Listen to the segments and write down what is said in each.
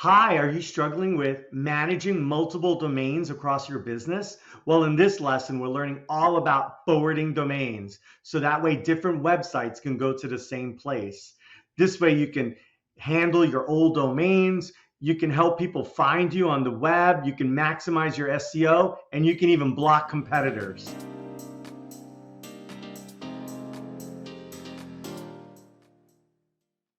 Hi, are you struggling with managing multiple domains across your business? Well, in this lesson, we're learning all about forwarding domains. So that way different websites can go to the same place. This way you can handle your old domains. You can help people find you on the web. You can maximize your SEO, and you can even block competitors.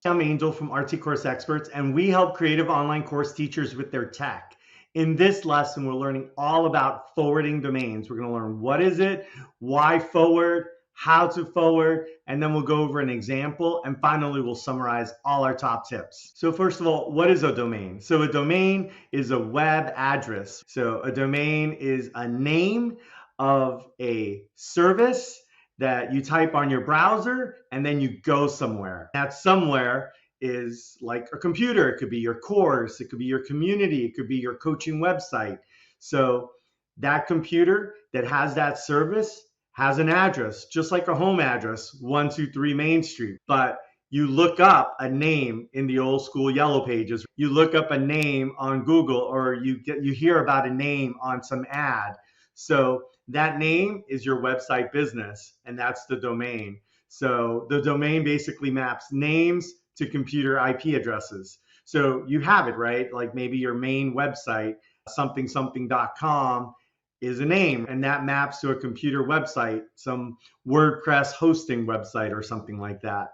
I'm Angel from RT Course Experts, and we help creative online course teachers with their tech. In this lesson, we're learning all about forwarding domains. We're going to learn what is it, why forward, how to forward, and then we'll go over an example, and finally we'll summarize all our top tips. So first of all, what is a domain? So a domain is a web address. So a domain is a name of a service that you type on your browser and then you go somewhere. That somewhere is like a computer. It could be your course, it could be your community, it could be your coaching website. So that computer that has that service has an address, just like a home address, 123 Main Street. But you look up a name in the old school yellow pages, you look up a name on Google, or you hear about a name on some ad. So that name is your website business, and that's the domain. So the domain basically maps names to computer IP addresses. So you have it, right? Like maybe your main website, something.com, is a name, and that maps to a computer website, some WordPress hosting website or something like that.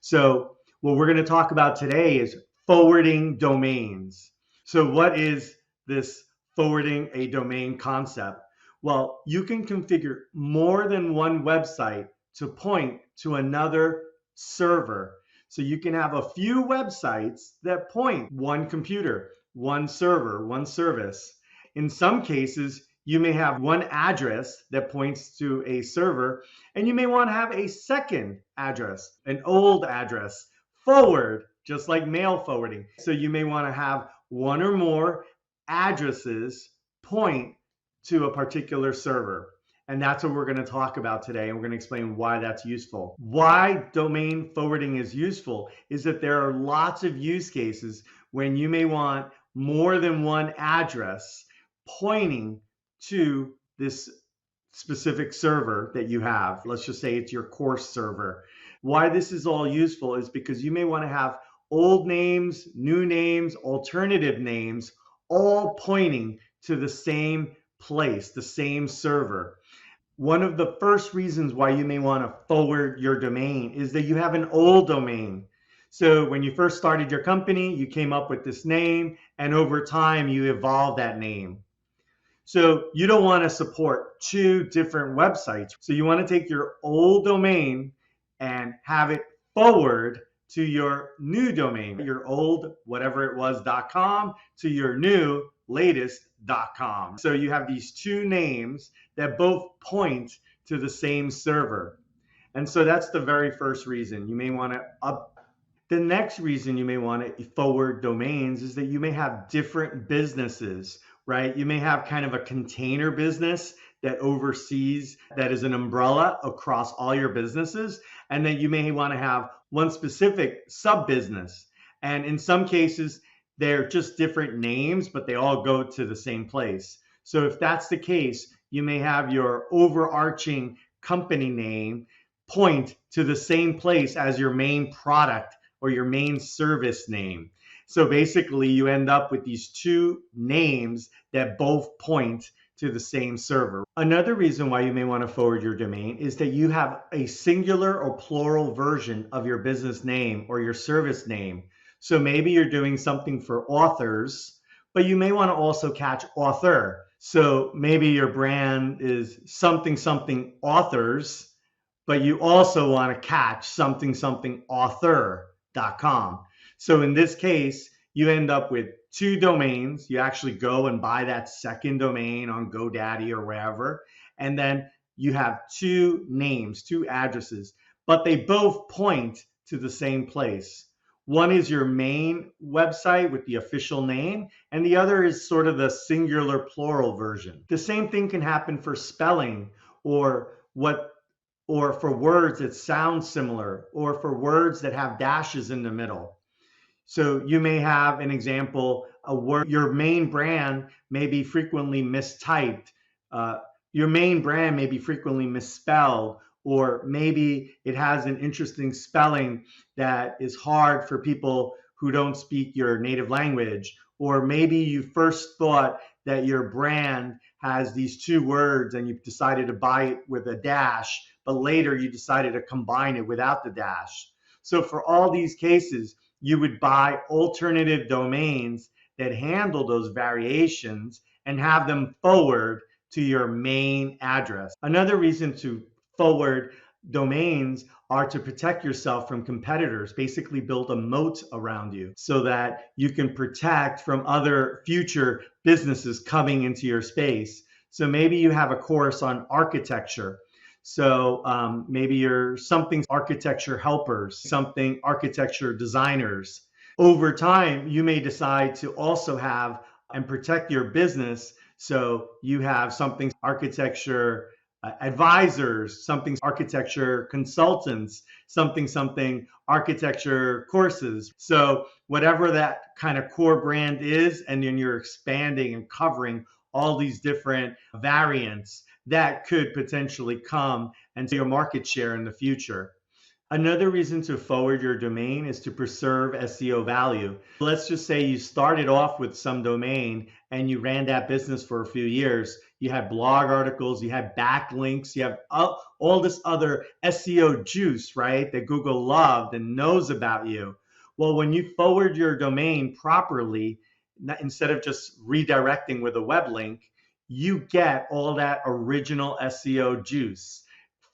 So what we're going to talk about today is forwarding domains. So what is this forwarding a domain concept? Well, you can configure more than one website to point to another server. So you can have a few websites that point one computer, one server, one service. In some cases, you may have one address that points to a server, and you may want to have a second address, an old address, forward, just like mail forwarding. So you may want to have one or more addresses point to a particular server. And that's what we're going to talk about today. And we're going to explain why that's useful. Why domain forwarding is useful is that there are lots of use cases when you may want more than one address pointing to this specific server that you have. Let's just say it's your course server. Why this is all useful is because you may want to have old names, new names, alternative names, all pointing to the same place, the same server. One of the first reasons why you may want to forward your domain is that you have an old domain. So when you first started your company, you came up with this name, and over time you evolved that name. So you don't want to support two different websites. So you want to take your old domain and have it forward to your new domain, your old whatever it was.com to your new latest.com. So you have these two names that both point to the same server. And so that's the very first reason you may want to up. The next reason you may want to forward domains is that you may have different businesses, right? You may have kind of a container business that oversees, that is an umbrella across all your businesses. And then you may want to have one specific sub business. And in some cases, they're just different names, but they all go to the same place. So if that's the case, you may have your overarching company name point to the same place as your main product or your main service name. So basically you end up with these two names that both point to the same server. Another reason why you may want to forward your domain is that you have a singular or plural version of your business name or your service name. So maybe you're doing something for authors, but you may want to also catch author. So maybe your brand is something something authors, but you also want to catch something something author.com. So in this case, you end up with two domains. You actually go and buy that second domain on GoDaddy or wherever, and then you have two names, two addresses, but they both point to the same place. One is your main website with the official name, and the other is sort of the singular plural version. The same thing can happen for spelling or for words that sound similar, or for words that have dashes in the middle. So you may have an example, a word, your main brand may be frequently mistyped. Uh, your main brand may be frequently misspelled, or maybe it has an interesting spelling that is hard for people who don't speak your native language. Or maybe you first thought that your brand has these two words and you decided to buy it with a dash, but later you decided to combine it without the dash. So for all these cases, you would buy alternative domains that handle those variations and have them forward to your main address. Another reason to forward domains are to protect yourself from competitors, basically build a moat around you so that you can protect from other future businesses coming into your space. So maybe you have a course on architecture. So maybe you're something architecture helpers, something architecture designers. Over time, you may decide to also have and protect your business. So you have something architecture advisors, something architecture consultants, something architecture courses. So whatever that kind of core brand is, and then you're expanding and covering all these different variants that could potentially come and to your market share in the future. Another reason to forward your domain is to preserve SEO value. Let's just say you started off with some domain and you ran that business for a few years. You had blog articles, you had backlinks, you have all this other SEO juice, right? That Google loved and knows about you. Well, when you forward your domain properly, instead of just redirecting with a web link, you get all that original SEO juice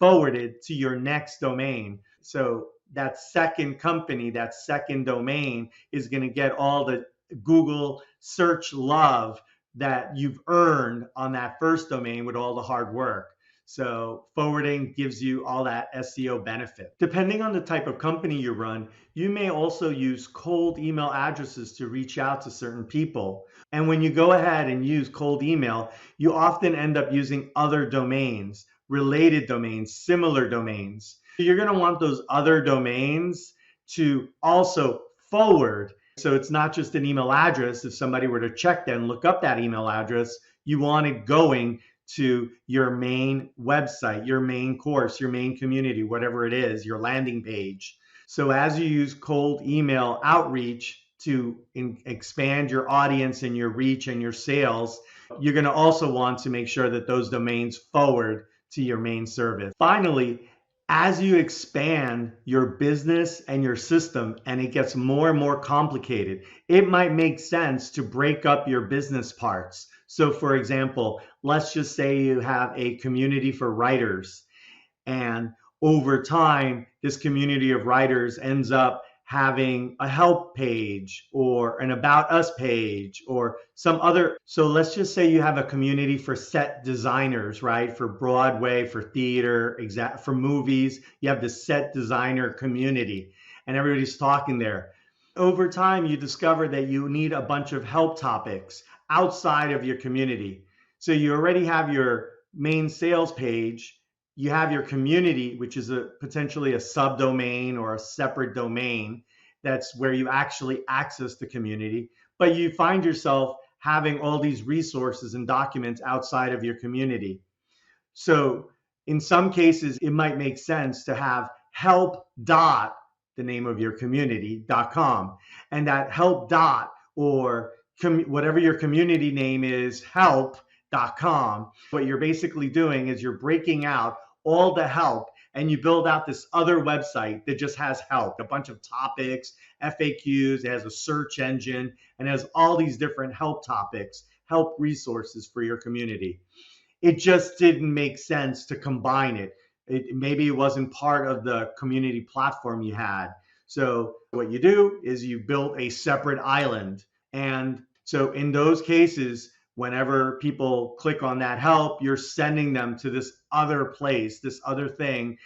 forwarded to your next domain. So that second company, that second domain is going to get all the Google search love that you've earned on that first domain with all the hard work. So forwarding gives you all that SEO benefit. Depending on the type of company you run, you may also use cold email addresses to reach out to certain people. And when you go ahead and use cold email, you often end up using other domains, related domains, similar domains. You're going to want those other domains to also forward. So it's not just an email address. If somebody were to check that and look up that email address, you want it going to your main website, your main course, your main community, whatever it is, your landing page. So as you use cold email outreach to expand your audience and your reach and your sales, you're going to also want to make sure that those domains forward to your main service. Finally, as you expand your business and your system and it gets more and more complicated, it might make sense to break up your business parts. So for example, let's just say you have a community for writers, and over time, this community of writers ends up having a help page or an about us page or some other. So let's just say you have a community for set designers, right? For Broadway, for theater, for movies, you have the set designer community and everybody's talking there. Over time, you discover that you need a bunch of help topics outside of your community. So you already have your main sales page, you have your community, which is potentially a subdomain or a separate domain. That's where you actually access the community. But you find yourself having all these resources and documents outside of your community. So in some cases, it might make sense to have help dot, the name of your community.com, and that help dot or whatever your community name is, help.com. What you're basically doing is you're breaking out all the help and you build out this other website that just has help, a bunch of topics, FAQs, it has a search engine, and has all these different help topics, help resources for your community. It just didn't make sense to combine it. Maybe it wasn't part of the community platform you had. So what you do is you build a separate island. And so in those cases, whenever people click on that help, you're sending them to this other place, this other thing.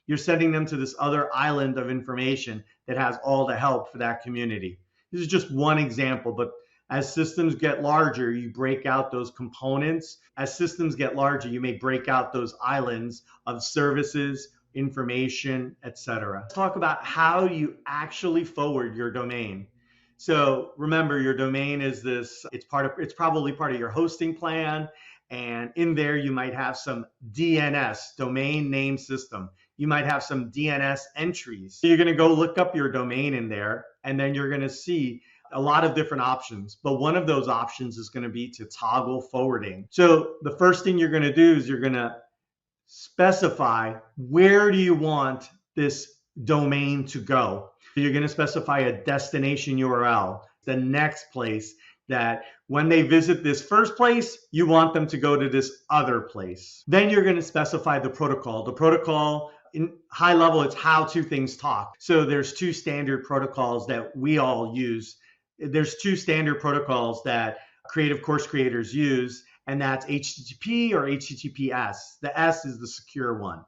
You're sending them to this other island of information that has all the help for that community. This is just one example, but as systems get larger, you break out those components. As systems get larger, you may break out those islands of services, information, etc. Let's talk about how you actually forward your domain. So remember, your domain is this, it's probably part of your hosting plan. And in there, you might have some DNS, domain name system. You might have some DNS entries. So you're going to go look up your domain in there, and then you're going to see a lot of different options. But one of those options is going to be to toggle forwarding. So the first thing you're going to do is you're going to specify where do you want this domain to go. You're going to specify a destination URL, the next place that when they visit this first place, you want them to go to this other place. Then you're going to specify the protocol. The protocol, in high level, it's how two things talk. So there's two standard protocols that we all use. There's two standard protocols that creative course creators use, and that's HTTP or HTTPS. The S is the secure one.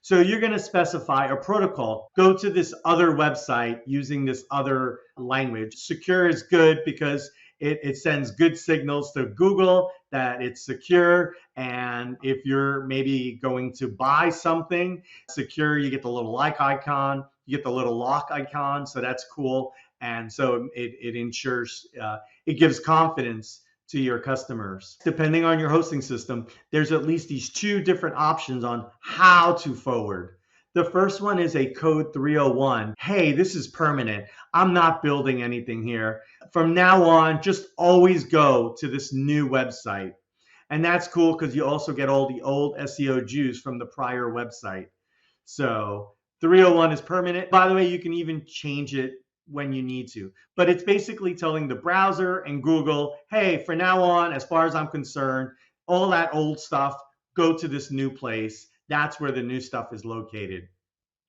So you're going to specify a protocol. Go to this other website using this other language. Secure is good because it sends good signals to Google that it's secure. And if you're maybe going to buy something secure, you get the little like icon, you get the little lock icon. So that's cool. And so it ensures, it gives confidence to your customers. Depending on your hosting system, there's at least these two different options on how to forward. The first one is a code 301. Hey, this is permanent. I'm not building anything here. From now on, just always go to this new website. And that's cool because you also get all the old SEO juice from the prior website. So 301 is permanent. By the way, you can even change it when you need to. But it's basically telling the browser and Google, hey, for now on, as far as I'm concerned, all that old stuff, go to this new place. That's where the new stuff is located.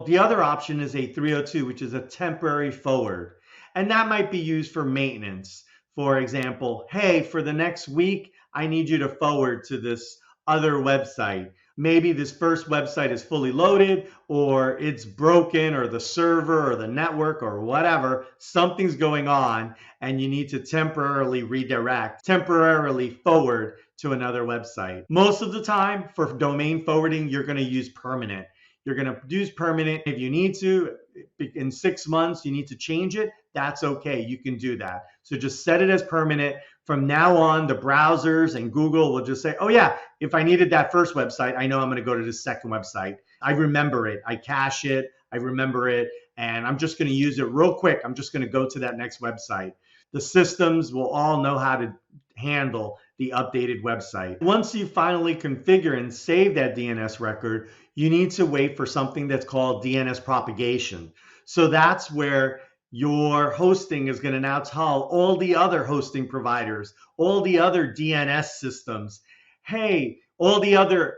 The other option is a 302, which is a temporary forward. And that might be used for maintenance. For example, hey, for the next week, I need you to forward to this other website. Maybe this first website is fully loaded, or it's broken, or the server or the network or whatever, something's going on, and you need to temporarily redirect, temporarily forward to another website. Most of the time for domain forwarding, you're going to use permanent. You're going to use permanent. If you need to, in 6 months, you need to change it, that's okay. You can do that. So just set it as permanent. From now on, the browsers and Google will just say, oh yeah, if I needed that first website, I know I'm going to go to the second website. I remember it. I cache it. I remember it. And I'm just going to use it real quick. I'm just going to go to that next website. The systems will all know how to handle the updated website. Once you finally configure and save that DNS record, you need to wait for something that's called DNS propagation. So that's where your hosting is going to now tell all the other hosting providers, all the other DNS systems, hey, all the other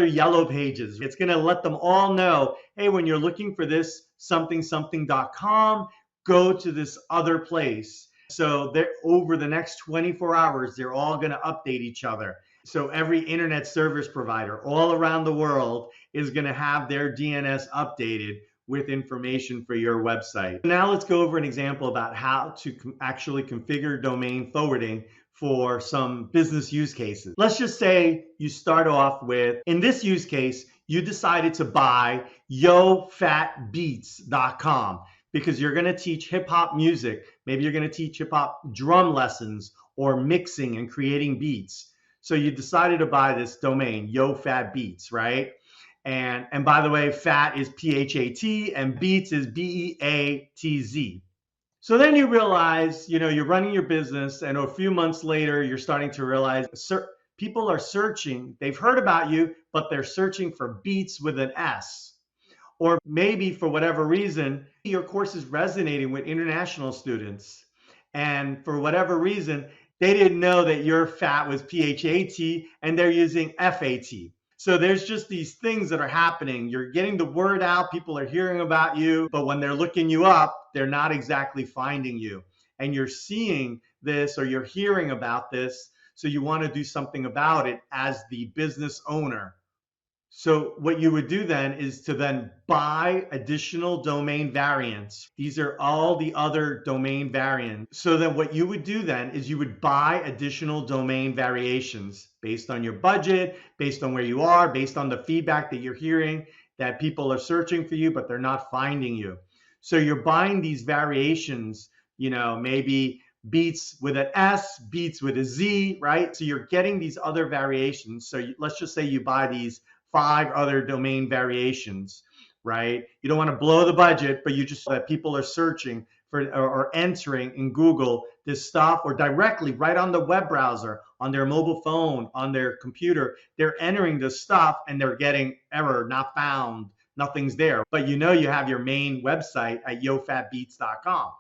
yellow pages. It's going to let them all know, hey, when you're looking for this something.com, go to this other place. So they're, over the next 24 hours, they're all going to update each other. So every internet service provider all around the world is going to have their DNS updated with information for your website. Now let's go over an example about how to actually configure domain forwarding for some business use cases. Let's just say you start off with, in this use case, you decided to buy yofatbeats.com because you're going to teach hip hop music. Maybe you're going to teach hip hop drum lessons or mixing and creating beats. So you decided to buy this domain, yofatbeats, right? And by the way, fat is P-H-A-T and beats is B-E-A-T-Z. So then you realize, you're running your business, and a few months later, you're starting to realize people are searching. They've heard about you, but they're searching for beats with an S. Or maybe for whatever reason, your course is resonating with international students. And for whatever reason, they didn't know that your fat was P-H-A-T and they're using F-A-T. So there's just these things that are happening. You're getting the word out. People are hearing about you, but when they're looking you up, they're not exactly finding you. And you're seeing this or you're hearing about this. So you want to do something about it as the business owner. So what you would do then is to then buy additional domain variants. These are all the other domain variants. So then what you would do then is you would buy additional domain variations based on your budget, based on where you are, based on the feedback that you're hearing that people are searching for you, but they're not finding you. So you're buying these variations maybe beats with an S, beats with a Z, right? So you're getting these other variations. So let's just say you buy these 5 other domain variations, right? You don't want to blow the budget, but you just that people are searching for or entering in Google this stuff, or directly right on the web browser, on their mobile phone, on their computer, they're entering this stuff and they're getting error, not found, nothing's there. But you have your main website at yofatbeats.com.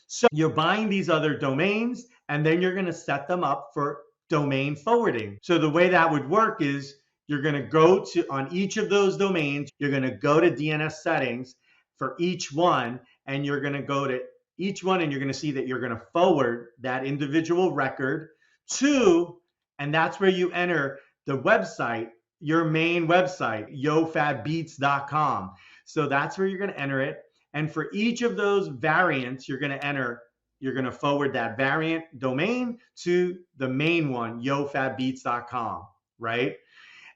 So you're buying these other domains, and then you're going to set them up for domain forwarding. So the way that would work is you're going to go to, on each of those domains, you're going to go to DNS settings for each one, and you're going to go to each one, and you're going to see that you're going to forward that individual record to, and that's where you enter the website, your main website, yofatbeats.com. So that's where you're going to enter it. And for each of those variants, you're going to forward that variant domain to the main one, yofatbeats.com, right?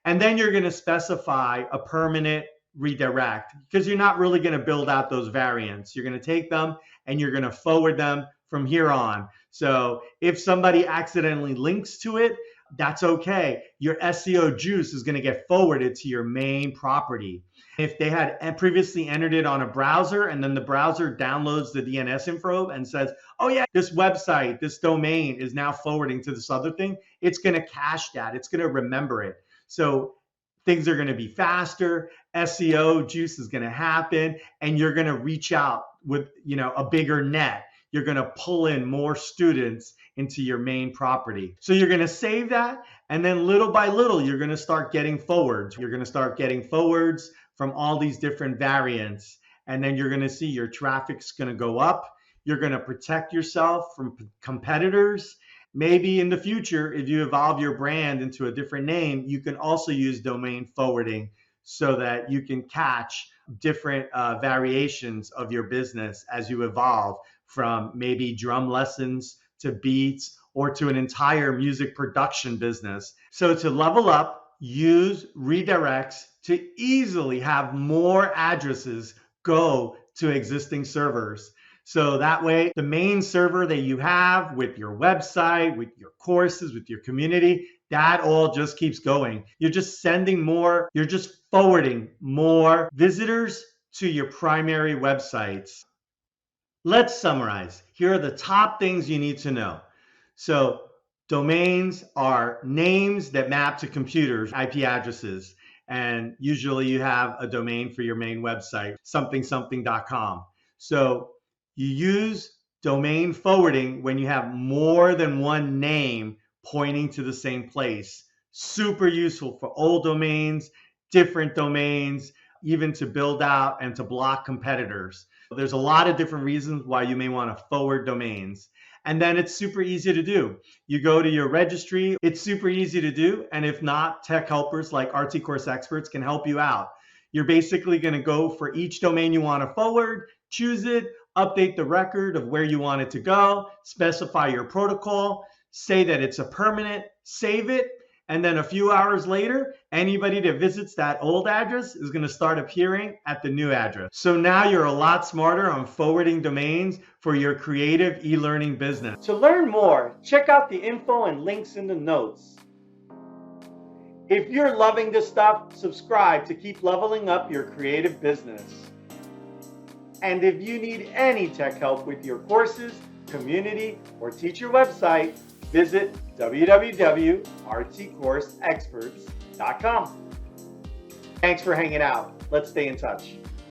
And then you're going to specify a permanent redirect, because you're not really going to build out those variants. You're going to take them and you're going to forward them from here on. So if somebody accidentally links to it, that's okay. Your SEO juice is going to get forwarded to your main property. If they had previously entered it on a browser, and then the browser downloads the DNS info and says, oh yeah, this website, this domain is now forwarding to this other thing, it's going to cache that. It's going to remember it. So things are going to be faster. SEO juice is going to happen, and you're going to reach out with, a bigger net. You're going to pull in more students into your main property. So you're going to save that, and then little by little, you're going to start getting forwards. You're going to start getting forwards from all these different variants, and then you're going to see your traffic's going to go up. You're going to protect yourself from competitors. Maybe in the future, if you evolve your brand into a different name, you can also use domain forwarding so that you can catch different variations of your business as you evolve, from maybe drum lessons to beats, or to an entire music production business. So to level up, use redirects to easily have more addresses go to existing servers. So that way, the main server that you have with your website, with your courses, with your community, that all just keeps going. You're just sending more, you're just forwarding more visitors to your primary websites. Let's summarize. Here are the top things you need to know. So domains are names that map to computers, IP addresses. And usually you have a domain for your main website, something.com. So you use domain forwarding when you have more than one name pointing to the same place. Super useful for old domains, different domains, even to build out and to block competitors. There's a lot of different reasons why you may want to forward domains. And then it's super easy to do. You go to your registry, it's super easy to do. And if not, tech helpers like RT Course Experts can help you out. You're basically going to go for each domain you want to forward, choose it, update the record of where you want it to go, specify your protocol, say that it's a permanent, save it, and then a few hours later, anybody that visits that old address is going to start appearing at the new address. So now you're a lot smarter on forwarding domains for your creative e-learning business. To learn more, check out the info and links in the notes. If you're loving this stuff, subscribe to keep leveling up your creative business. And if you need any tech help with your courses, community, or teacher website, visit www.rtcourseexperts.com. Thanks for hanging out. Let's stay in touch.